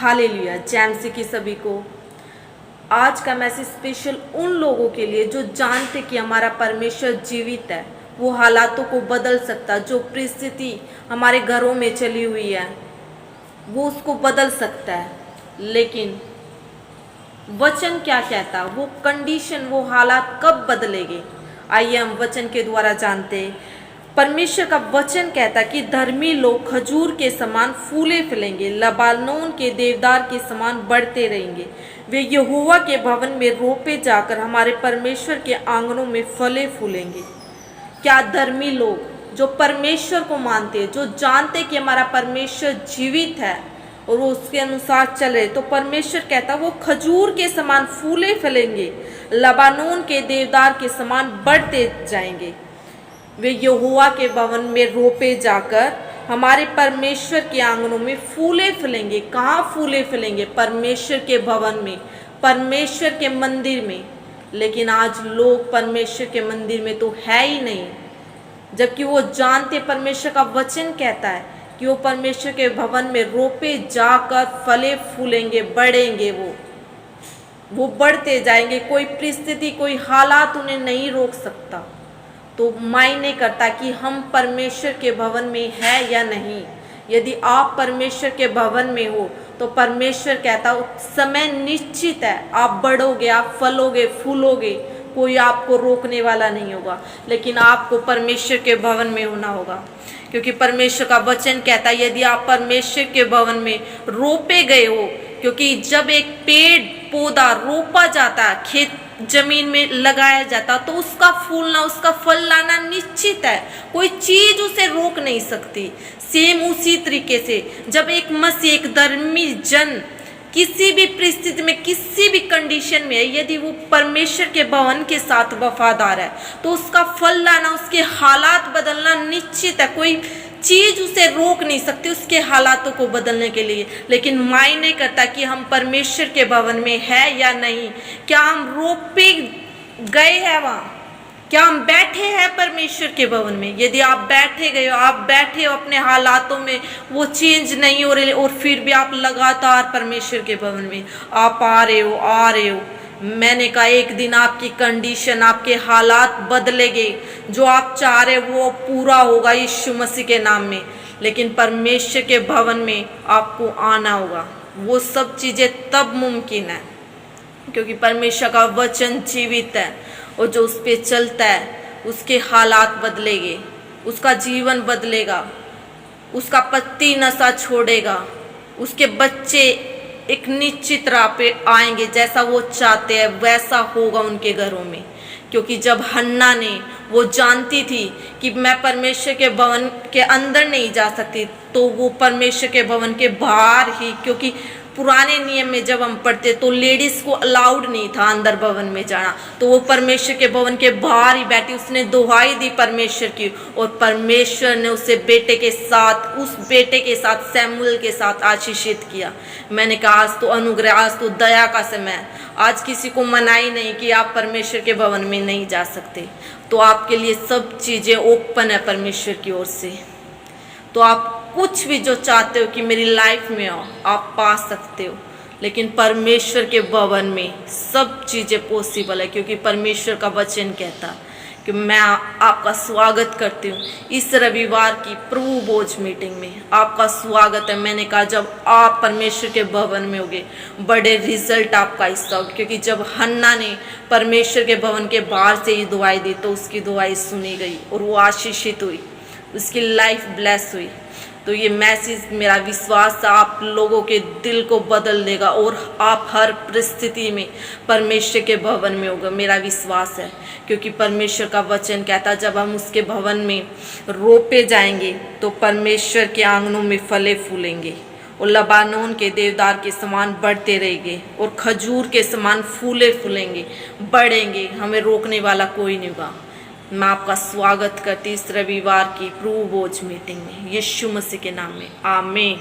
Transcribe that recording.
Hallelujah. जैमसी की सभी को आज का मैसेज स्पेशल उन लोगों के लिए जो जानते कि हमारा परमेश्वर जीवित है, वो हालातों को बदल सकता। जो परिस्थिति हमारे घरों में चली हुई है वो उसको बदल सकता है। लेकिन वचन क्या कहता, वो कंडीशन, वो हालात कब बदलेंगे, आइए हम वचन के द्वारा जानते हैं। परमेश्वर का वचन कहता कि धर्मी लोग खजूर के समान फूले फलेंगे, लबानोन के देवदार के समान बढ़ते रहेंगे। वे यहोवा के भवन में रोपे जाकर हमारे परमेश्वर के आंगनों में फले फूलेंगे। क्या धर्मी लोग जो परमेश्वर को मानते हैं, जो जानते कि हमारा परमेश्वर जीवित है और वो उसके अनुसार चले, तो परमेश्वर कहता वो खजूर के समान फूले फलेंगे, लबानोन के देवदार के समान बढ़ते जाएंगे। वे यहोवा के भवन में रोपे जाकर हमारे परमेश्वर के आंगनों में फूले फलेंगे। कहाँ फूले फलेंगे? परमेश्वर के भवन में, परमेश्वर के मंदिर में। लेकिन आज लोग परमेश्वर के मंदिर में तो है ही नहीं, जबकि वो जानते, परमेश्वर का वचन कहता है कि वो परमेश्वर के भवन में रोपे जाकर फले फूलेंगे, बढ़ेंगे। वो बढ़ते जाएंगे। कोई परिस्थिति, कोई हालात उन्हें नहीं रोक सकता। तो मायने करता कि हम परमेश्वर के भवन में है या नहीं। यदि आप परमेश्वर के भवन में हो तो परमेश्वर कहता समय निश्चित है, आप बढ़ोगे, आप फलोगे, फूलोगे, कोई आपको रोकने वाला नहीं होगा। लेकिन आपको परमेश्वर के भवन में होना होगा, क्योंकि परमेश्वर का वचन कहता है यदि आप परमेश्वर के भवन में रोपे गए हो, क्योंकि जब एक पेड़ पौधा रोपा जाता है, खेत जमीन में लगाया जाता, तो उसका फूलना, उसका फल लाना निश्चित है। कोई चीज उसे रोक नहीं सकती। सेम उसी तरीके से जब एक मसीह, एक धर्मी जन किसी भी परिस्थिति में, किसी भी कंडीशन में है, यदि वो परमेश्वर के भवन के साथ वफादार है, तो उसका फल लाना, उसके हालात बदलना निश्चित है। कोई चीज उसे रोक नहीं सकती उसके हालातों को बदलने के लिए। लेकिन मायने करता कि हम परमेश्वर के भवन में है या नहीं। क्या हम रोपे गए हैं वहाँ? क्या हम बैठे हैं परमेश्वर के भवन में? यदि आप बैठे गए हो, आप बैठे हो अपने हालातों में, वो चेंज नहीं हो रहे, और फिर भी आप लगातार परमेश्वर के भवन में आप आ रहे हो, मैंने कहा एक दिन आपकी कंडीशन, आपके हालात बदलेंगे। जो आप चाह रहे वो पूरा होगा यीशु मसीह के नाम में। लेकिन परमेश्वर के भवन में आपको आना होगा। वो सब चीज़ें तब मुमकिन है क्योंकि परमेश्वर का वचन जीवित है, और जो उस पर चलता है उसके हालात बदलेंगे, उसका जीवन बदलेगा, उसका पति नशा छोड़ेगा, उसके बच्चे एक निश्चित राह पे आएंगे। जैसा वो चाहते हैं वैसा होगा उनके घरों में। क्योंकि जब हन्ना ने, वो जानती थी कि मैं परमेश्वर के भवन के अंदर नहीं जा सकती, तो वो परमेश्वर के भवन के बाहर ही, क्योंकि पुराने नियम में जब हम पढ़ते तो लेडीज को अलाउड नहीं था अंदर भवन में जाना, तो वो परमेश्वर के भवन के बाहर ही बैठी, उसने दुहाई दी परमेश्वर की, और परमेश्वर ने उसे बेटे के साथ, उस बेटे के साथ, सैमुअल के साथ आशीषित किया। मैंने कहा आज तो अनुग्रह, आज तो दया का समय है। आज किसी को मनाही नहीं कि आप परमेश्वर के भवन में नहीं जा सकते। तो आपके लिए सब चीज़ें ओपन है परमेश्वर की ओर से। तो आप कुछ भी जो चाहते हो कि मेरी लाइफ में हो, आप पा सकते हो। लेकिन परमेश्वर के भवन में सब चीज़ें पॉसिबल है, क्योंकि परमेश्वर का वचन कहता कि मैं आपका स्वागत करती हूँ इस रविवार की प्रभु भोज मीटिंग में। आपका स्वागत है। मैंने कहा जब आप परमेश्वर के भवन में होगे, बड़े रिजल्ट आपका हिस्सा हो। क्योंकि जब हन्ना ने परमेश्वर के भवन के बाहर से ही दुआई दी, तो उसकी दुआई सुनी गई और वो आशीषित हुई, उसकी लाइफ ब्लेस हुई। तो ये मैसेज, मेरा विश्वास आप लोगों के दिल को बदल देगा, और आप हर परिस्थिति में परमेश्वर के भवन में होगा, मेरा विश्वास है। क्योंकि परमेश्वर का वचन कहता जब हम उसके भवन में रोपे जाएंगे तो परमेश्वर के आंगनों में फले फूलेंगे, और लबानोन के देवदार के समान बढ़ते रहेंगे, और खजूर के समान फूले फूलेंगे, बढ़ेंगे। हमें रोकने वाला कोई नहीं होगा। मैं आपका स्वागत करती इस रविवार की प्रभु भोज मीटिंग में, यीशु मसीह के नाम में, आमीन।